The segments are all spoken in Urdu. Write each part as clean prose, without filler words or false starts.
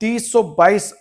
322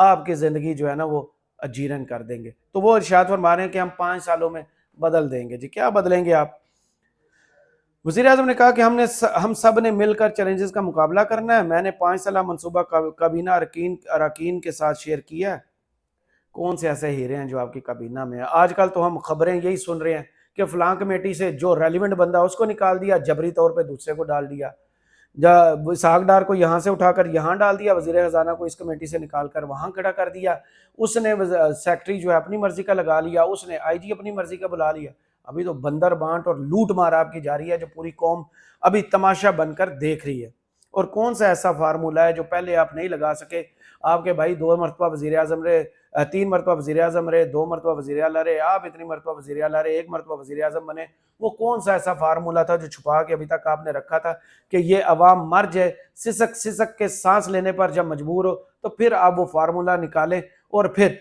آپ کی زندگی جو ہے نا وہ اجیرن کر دیں گے۔ تو وہ ارشاد فرما رہے ہیں کہ ہم 5 سالوں میں بدل دیں گے۔ جی کیا بدلیں گے آپ؟ وزیر اعظم نے کہا کہ ہم سب نے مل کر چیلنجز کا مقابلہ کرنا ہے۔ میں نے 5 سالہ منصوبہ کابینہ اراکین کے ساتھ شیئر کیا ہے۔ کون سے ایسے ہیرے ہیں جو آپ کی کابینہ میں ہیں؟ آج کل تو ہم خبریں یہی سن رہے ہیں کہ فلاں کمیٹی سے جو ریلیونٹ بندہ اس کو نکال دیا، جبری طور پہ دوسرے کو ڈال دیا، اسحاق ڈار کو یہاں سے اٹھا کر یہاں ڈال دیا، وزیر خزانہ کو اس کمیٹی سے نکال کر وہاں کھڑا کر دیا، اس نے سیکٹری جو ہے اپنی مرضی کا لگا لیا، اس نے آئی جی اپنی مرضی کا بلا لیا۔ ابھی تو بندر بانٹ اور لوٹ مار آپ کی جاری ہے جو پوری قوم ابھی تماشا بن کر دیکھ رہی ہے۔ اور کون سا ایسا فارمولہ ہے جو پہلے آپ نہیں لگا سکے؟ آپ کے بھائی 2 مرتبہ وزیر اعظم رہے، 3 مرتبہ وزیر اعظم رہے، 2 مرتبہ وزیر اعلیٰ رہے، آپ اتنی مرتبہ وزیر اعلیٰ رہے، 1 مرتبہ وزیر اعظم بنے۔ وہ کون سا ایسا فارمولہ تھا جو چھپا کے ابھی تک آپ نے رکھا تھا کہ یہ عوام مر جائے، سسک سسک کے سانس لینے پر جب مجبور ہو تو پھر آپ وہ فارمولہ نکالیں؟ اور پھر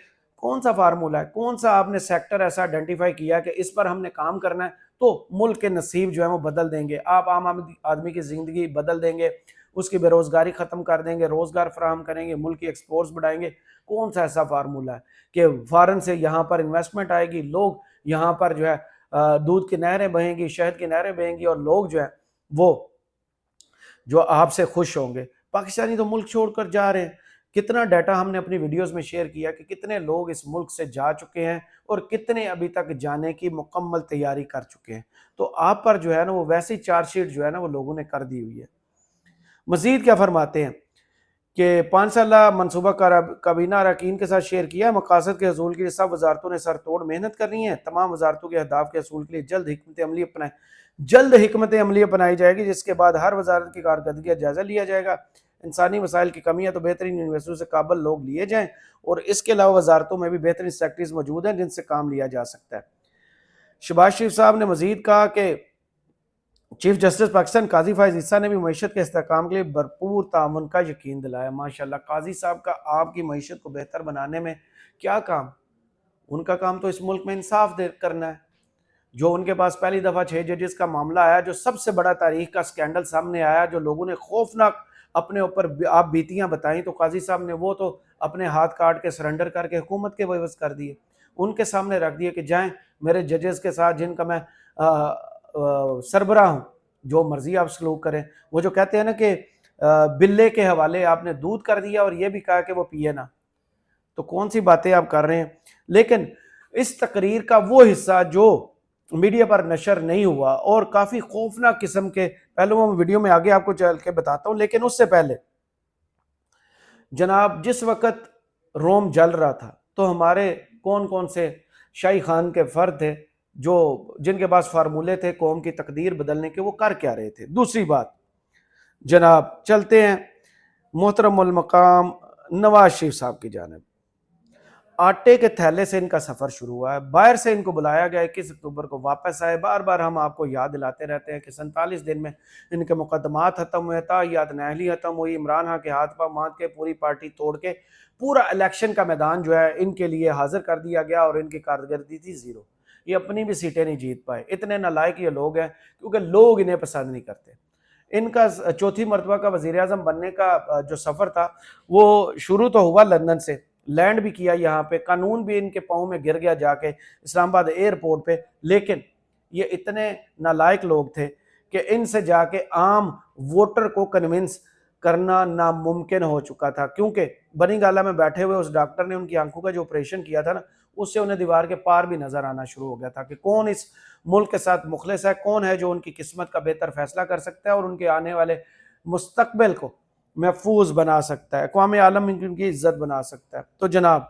کون سا فارمولہ ہے، کون سا آپ نے سیکٹر ایسا آئیڈینٹیفائی کیا کہ اس پر ہم نے کام کرنا ہے تو ملک کے نصیب جو ہے وہ بدل دیں گے؟ آپ عام آدمی کی زندگی بدل دیں گے، اس کی بے روزگاری ختم کر دیں گے، روزگار فراہم کریں گے، ملک کی ایکسپورٹس بڑھائیں گے۔ کون سا ایسا فارمولہ ہے کہ فارن سے یہاں پر انویسٹمنٹ آئے گی، لوگ یہاں پر جو ہے دودھ کی نہریں بہیں گی، شہد کی نہریں بہیں گی، اور لوگ جو ہے وہ جو آپ سے خوش ہوں گے؟ پاکستانی تو ملک چھوڑ کر جا رہے ہیں۔ کتنا ڈیٹا ہم نے اپنی ویڈیوز میں شیئر کیا کہ کتنے لوگ اس ملک سے جا چکے ہیں اور کتنے ابھی تک جانے کی مکمل تیاری کر چکے ہیں۔ تو آپ پر جو ہے نا وہ ویسی چارج شیٹ جو ہے نا وہ لوگوں نے کر دی ہوئی ہے۔ مزید کیا فرماتے ہیں کہ 5 سالہ منصوبہ کابینہ اراکین کے ساتھ شیئر کیا ہے۔ مقاصد کے حصول کے لیے سب وزارتوں نے سر توڑ محنت کرنی ہے۔ تمام وزارتوں کے اہداف کے حصول کے لیے جلد حکمت عملی اپنائی جائے گی، جس کے بعد ہر وزارت کی کارکردگی کا جائزہ لیا جائے گا۔ انسانی وسائل کی کمی ہے تو بہترین یونیورسٹیوں سے قابل لوگ لیے جائیں، اور اس کے علاوہ وزارتوں میں بھی بہترین سیکٹریز موجود ہیں جن سے کام لیا جا سکتا ہے۔ شہباز شریف صاحب نے مزید کہا کہ چیف جسٹس پاکستان قاضی فائز عیسیٰ نے بھی معیشت کے استحکام کے لیے بھرپور تعاون کا یقین دلایا۔ ماشاءاللہ قاضی صاحب کا آپ کی معیشت کو بہتر بنانے میں کیا کام؟ ان کا کام تو اس ملک میں انصاف کرنا ہے۔ جو ان کے پاس پہلی دفعہ 6 ججز کا معاملہ آیا، جو سب سے بڑا تاریخ کا سکینڈل سامنے آیا، جو لوگوں نے خوفناک اپنے اوپر آپ بیتیاں بتائیں، تو قاضی صاحب نے وہ تو اپنے ہاتھ کاٹ کے سرنڈر کر کے حکومت کے عوض کر دیے، ان کے سامنے رکھ دیے کہ جائیں میرے ججز کے ساتھ جن کا میں سربراہ ہوں، جو مرضی آپ سلوک کریں۔ وہ جو کہتے ہیں نا کہ بلے کے حوالے آپ نے دودھ کر دیا اور یہ بھی کہا کہ وہ پیے نا، تو کون سی باتیں آپ کر رہے ہیں؟ لیکن اس تقریر کا وہ حصہ جو میڈیا پر نشر نہیں ہوا اور کافی خوفناک قسم کے پہلو میں ویڈیو میں آگے آپ کو چل کے بتاتا ہوں، لیکن اس سے پہلے جناب جس وقت روم جل رہا تھا تو ہمارے کون کون سے شاہی خان کے فرد تھے جو جن کے پاس فارمولے تھے قوم کی تقدیر بدلنے کے، وہ کر کیا رہے تھے؟ دوسری بات جناب چلتے ہیں محترم المقام نواز شریف صاحب کی جانب۔ آٹے کے تھیلے سے ان کا سفر شروع ہوا ہے، باہر سے ان کو بلایا گیا 21 اکتوبر کو واپس آئے۔ بار بار ہم آپ کو یاد دلاتے رہتے ہیں کہ 47 دن میں ان کے مقدمات ختم ہوئے، تاحیات نااہلی ختم ہوئی، عمران خان کے ہاتھ پاں باندھ کے پوری پارٹی توڑ کے پورا الیکشن کا میدان جو ہے ان کے لیے حاضر کر دیا گیا، اور ان کی کارکردگی تھی زیرو۔ یہ اپنی بھی سیٹیں نہیں جیت پائے، اتنے نالائق یہ لوگ ہیں کیونکہ لوگ انہیں پسند نہیں کرتے۔ ان کا 4تھی مرتبہ کا وزیر اعظم بننے کا جو سفر تھا وہ شروع تو ہوا لندن سے، لینڈ بھی کیا یہاں پہ، قانون بھی ان کے پاؤں میں گر گیا جا کے اسلام آباد ایئرپورٹ پہ، لیکن یہ اتنے نالائق لوگ تھے کہ ان سے جا کے عام ووٹر کو کنونس کرنا ناممکن ہو چکا تھا، کیونکہ بنی گالہ میں بیٹھے ہوئے اس ڈاکٹر نے ان کی آنکھوں کا جو آپریشن کیا تھا نا، اس سے انہیں دیوار کے پار بھی نظر آنا شروع ہو گیا تھا کہ کون اس ملک کے ساتھ مخلص ہے، کون ہے جو ان کی قسمت کا بہتر فیصلہ کر سکتا ہے اور ان کے آنے والے مستقبل کو محفوظ بنا سکتا ہے، اقوام عالم ان کی عزت بنا سکتا ہے۔ تو جناب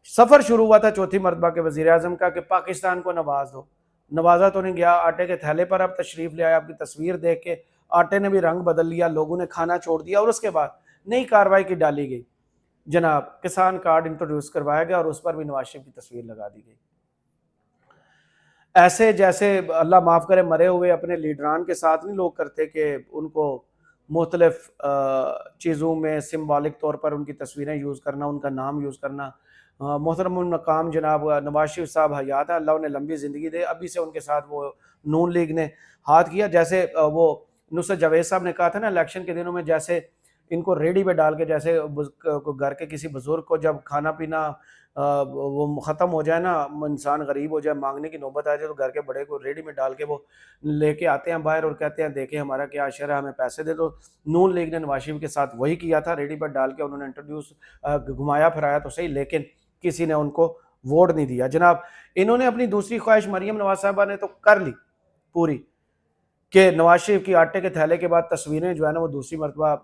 سفر شروع ہوا تھا 4تھی مرتبہ کے وزیر اعظم کا کہ پاکستان کو نواز دو، نوازا تو نہیں گیا، آٹے کے تھیلے پر اب تشریف لے آیا۔ آپ کی تصویر دیکھ کے آٹے نے بھی رنگ بدل لیا، لوگوں نے کھانا چھوڑ دیا، اور اس کے بعد نئی کارروائی کی ڈالی گئی، جناب کسان کارڈ انٹروڈیوس کروایا گیا اور اس پر بھی نواز شریف کی تصویر لگا دی گئی۔ ایسے جیسے اللہ معاف کرے مرے ہوئے اپنے لیڈران کے ساتھ نہیں لوگ کرتے کہ ان کو مختلف چیزوں میں سمبولک طور پر ان کی تصویریں یوز کرنا، ان کا نام یوز کرنا۔ محترم المقام جناب نواز شریف صاحب حیات ہیں، اللہ انہیں لمبی زندگی دے، ابھی سے ان کے ساتھ وہ نون لیگ نے ہاتھ کیا، جیسے وہ نصرت جاوید صاحب نے کہا تھا نا الیکشن کے دنوں میں، جیسے ان کو ریڈی پہ ڈال کے، جیسے گھر کے کسی بزرگ کو جب کھانا پینا وہ ختم ہو جائے نا، انسان غریب ہو جائے، مانگنے کی نوبت آ جائے، تو گھر کے بڑے کو ریڈی میں ڈال کے وہ لے کے آتے ہیں باہر اور کہتے ہیں دیکھیں ہمارا کیا اشر ہے، ہمیں پیسے دے دو۔ نون لیگ نے نواز شریف کے ساتھ وہی کیا تھا، ریڈی پر ڈال کے انہوں نے انٹروڈیوس گھمایا پھرایا تو صحیح، لیکن کسی نے ان کو ووٹ نہیں دیا جناب۔ انہوں نے اپنی دوسری خواہش مریم نواز صاحبہ نے تو کر لی پوری، کہ نواز شریف کی آٹے کے تھیلے کے بعد تصویریں جو ہے نا وہ دوسری مرتبہ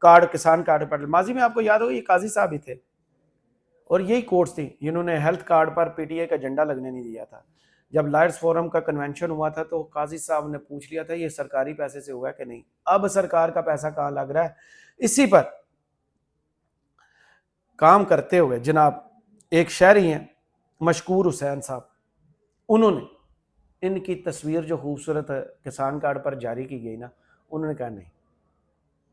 کارڈ، کسان کارڈ پر، ماضی میں آپ کو یاد ہوگا یہ قاضی صاحب ہی تھے اور یہی کورٹس تھیں جنہوں نے health card per P T A کا جھنڈا لگنے نہیں دیا تھا۔ جب لائرز فورم کا کنونشن ہوا تھا تو قاضی صاحب نے پوچھ لیا تھا یہ سرکاری پیسے سے ہوا ہے کہ نہیں۔ اب سرکار کا پیسہ کہاں لگ رہا ہے؟ اسی پر کام کرتے ہوئے جناب ایک شہری ہیں مشکور حسین صاحب، انہوں نے ان کی تصویر جو خوبصورت کسان کارڈ پر جاری کی گئی نا، انہوں نے کہا نہیں،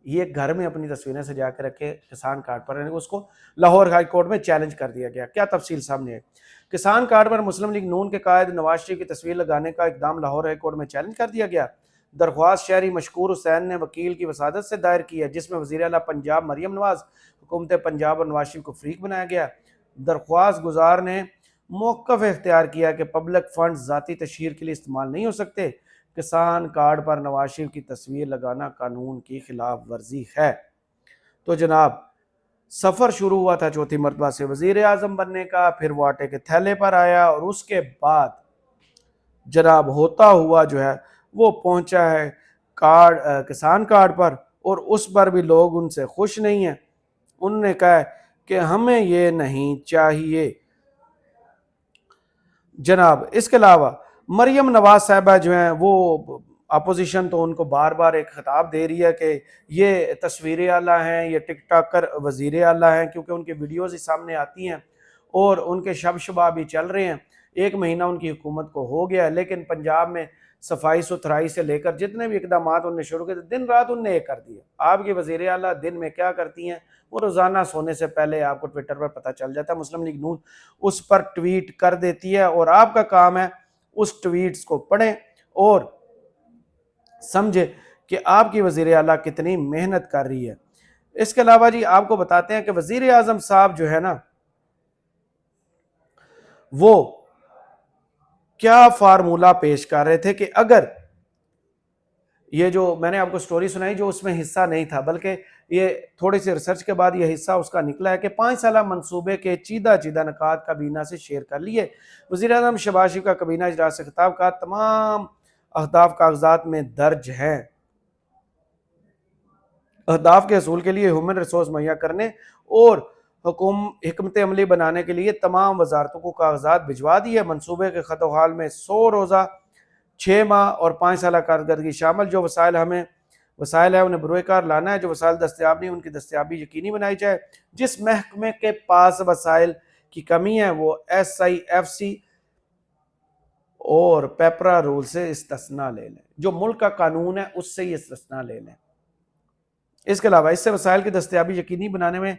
یہ گھر میں اپنی تصویریں سجا کے رکھے کسان کارڈ پر، اس کو لاہور ہائی کورٹ میں چیلنج کر دیا گیا۔ کیا تفصیل سامنے ہے؟ کسان کارڈ پر مسلم لیگ نون کے قائد نواز شریف کی تصویر لگانے کا اقدام لاہور ہائی کورٹ میں چیلنج کر دیا گیا۔ درخواست شہری مشکور حسین نے وکیل کی وسادت سے دائر کی ہے، جس میں وزیر اعلیٰ پنجاب مریم نواز، حکومت پنجاب اور نواز شریف کو فریق بنایا گیا۔ درخواست گزار نے موقف اختیار کیا کہ پبلک فنڈ ذاتی تشہیر کے لیے استعمال نہیں ہو سکتے۔ کسان کارڈ پر نواز شریف کی تصویر لگانا قانون کی خلاف ورزی ہے۔ تو جناب سفر شروع ہوا تھا چوتھی مرتبہ سے وزیر اعظم بننے کا، پھر وہ آٹے کے تھیلے پر آیا اور اس کے بعد جناب ہوتا ہوا جو ہے وہ پہنچا ہے کسان کارڈ پر، اور اس پر بھی لوگ ان سے خوش نہیں ہیں۔ انہوں نے کہا ہے کہ ہمیں یہ نہیں چاہیے جناب۔ اس کے علاوہ مریم نواز صاحبہ جو ہیں وہ اپوزیشن تو ان کو بار بار ایک خطاب دے رہی ہے کہ یہ تصویر اعلیٰ ہیں، یہ ٹک ٹاکر وزیر اعلیٰ ہیں، کیونکہ ان کی ویڈیوز ہی سامنے آتی ہیں اور ان کے شب شباب بھی چل رہے ہیں۔ ایک مہینہ ان کی حکومت کو ہو گیا ہے، لیکن پنجاب میں صفائی ستھرائی سے لے کر جتنے بھی اقدامات انہوں نے شروع کیے دن رات انہوں نے ایک کر دیا۔ آپ کی وزیر اعلیٰ دن میں کیا کرتی ہیں وہ روزانہ سونے سے پہلے آپ کو ٹویٹر پر پتہ چل جاتا ہے، مسلم لیگ نون اس پر ٹویٹ کر دیتی ہے اور آپ کا کام ہے اس ٹویٹس کو پڑھیں اور سمجھے کہ آپ کی وزیر اعلیٰ کتنی محنت کر رہی ہے۔ اس کے علاوہ جی آپ کو بتاتے ہیں کہ وزیر اعظم صاحب جو ہے نا وہ کیا فارمولہ پیش کر رہے تھے کہ اگر یہ جو میں نے آپ کو سٹوری سنائی جو اس میں حصہ نہیں تھا، بلکہ یہ تھوڑی سی ریسرچ کے بعد یہ حصہ اس کا نکلا ہے کہ 5 سالہ منصوبے کے چیدہ نکات کابینہ سے شیئر کر لیے۔ وزیر اعظم شہباز شریف کا کابینہ اجلاس سے خطاب کا تمام اہداف کاغذات میں درج ہیں۔ اہداف کے حصول کے لیے ہیومن ریسورس مہیا کرنے اور حکمت عملی بنانے کے لیے تمام وزارتوں کو کاغذات بھجوا دیے۔ منصوبے کے خط و حال میں 100 روزہ، 6 ماہ اور 5 سالہ کارکردگی شامل۔ جو وسائل ہے انہیں بروئے کار لانا ہے، جو وسائل دستیاب نہیں ان کی دستیابی یقینی بنائی جائے۔ جس محکمے کے پاس وسائل کی کمی ہے وہ SIFC اور پیپرا رول سے استثناء لے لیں، جو ملک کا قانون ہے اس سے یہ استثناء لے لیں۔ اس کے علاوہ اس سے وسائل کی دستیابی یقینی بنانے میں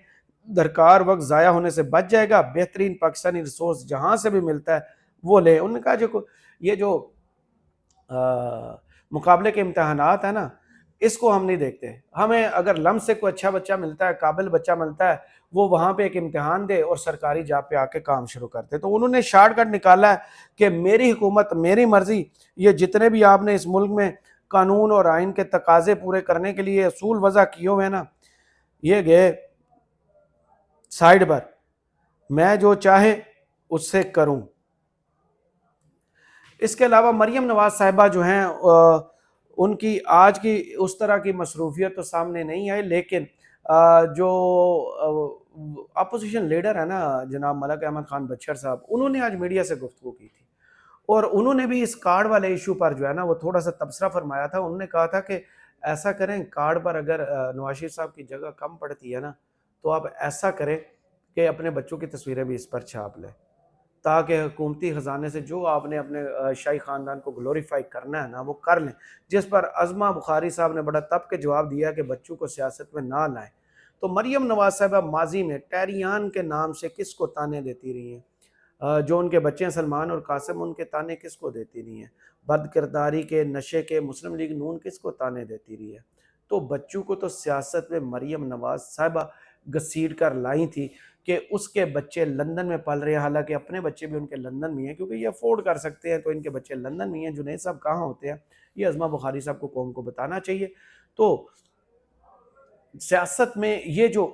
درکار وقت ضائع ہونے سے بچ جائے گا۔ بہترین پاکستانی ریسورس جہاں سے بھی ملتا ہے وہ لے۔ انہوں نے کہا یہ جو مقابلے کے امتحانات ہیں نا اس کو ہم نہیں دیکھتے، ہمیں اگر لم سے کوئی اچھا بچہ ملتا ہے، قابل بچہ ملتا ہے، وہ وہاں پہ ایک امتحان دے اور سرکاری جاب پہ آ کے کام شروع کرتے۔ تو انہوں نے شارٹ کٹ نکالا ہے کہ میری حکومت میری مرضی، یہ جتنے بھی آپ نے اس ملک میں قانون اور آئین کے تقاضے پورے کرنے کے لیے اصول وضع کیے ہوئے ہیں نا، یہ گئے سائیڈ پر، میں جو چاہے اس سے کروں۔ اس کے علاوہ مریم نواز صاحبہ جو ہیں ان کی آج کی اس طرح کی مصروفیت تو سامنے نہیں آئی، لیکن جو اپوزیشن لیڈر ہے نا جناب ملک احمد خان بچر صاحب، انہوں نے آج میڈیا سے گفتگو کی تھی اور انہوں نے بھی اس کارڈ والے ایشو پر جو ہے نا وہ تھوڑا سا تبصرہ فرمایا تھا۔ انہوں نے کہا تھا کہ ایسا کریں کارڈ پر اگر نواز شریف صاحب کی جگہ کم پڑتی ہے نا تو آپ ایسا کریں کہ اپنے بچوں کی تصویریں بھی اس پر چھاپ لیں، تاکہ حکومتی خزانے سے جو آپ نے اپنے شاہی خاندان کو گلوریفائی کرنا ہے نا وہ کر لیں۔ جس پر عظمہ بخاری صاحب نے بڑا تب کے جواب دیا کہ بچوں کو سیاست میں نہ لائیں۔ تو مریم نواز صاحبہ ماضی میں ٹیریان کے نام سے کس کو تانے دیتی رہی ہیں؟ جو ان کے بچے ہیں سلمان اور قاسم، ان کے تانے کس کو دیتی رہی ہیں؟ بد کرداری کے، نشے کے، مسلم لیگ نون کس کو تانے دیتی رہی ہے؟ تو بچوں کو تو سیاست میں مریم نواز صاحبہ گھسیٹ کر لائی تھی کہ اس کے بچے لندن میں پل رہے ہیں، حالانکہ اپنے بچے بھی ان کے لندن میں ہیں، کیونکہ یہ افورڈ کر سکتے ہیں تو ان کے بچے لندن میں ہیں۔ جنید صاحب کہاں ہوتے ہیں، یہ عظمہ بخاری صاحب کو قوم کو بتانا چاہیے۔ تو سیاست میں یہ جو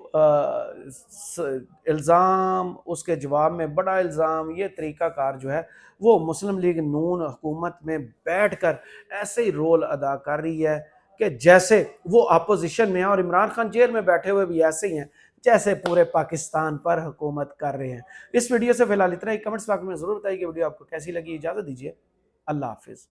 الزام، اس کے جواب میں بڑا الزام، یہ طریقہ کار جو ہے وہ مسلم لیگ نون حکومت میں بیٹھ کر ایسے ہی رول ادا کر رہی ہے کہ جیسے وہ اپوزیشن میں ہیں، اور عمران خان جیل میں بیٹھے ہوئے بھی ایسے ہی ہیں جیسے پورے پاکستان پر حکومت کر رہے ہیں۔ اس ویڈیو سے فی الحال اتنا ہی، کمنٹس باکس میں ضرور بتائیے کہ ویڈیو آپ کو کیسی لگی۔ اجازت دیجیے، اللہ حافظ۔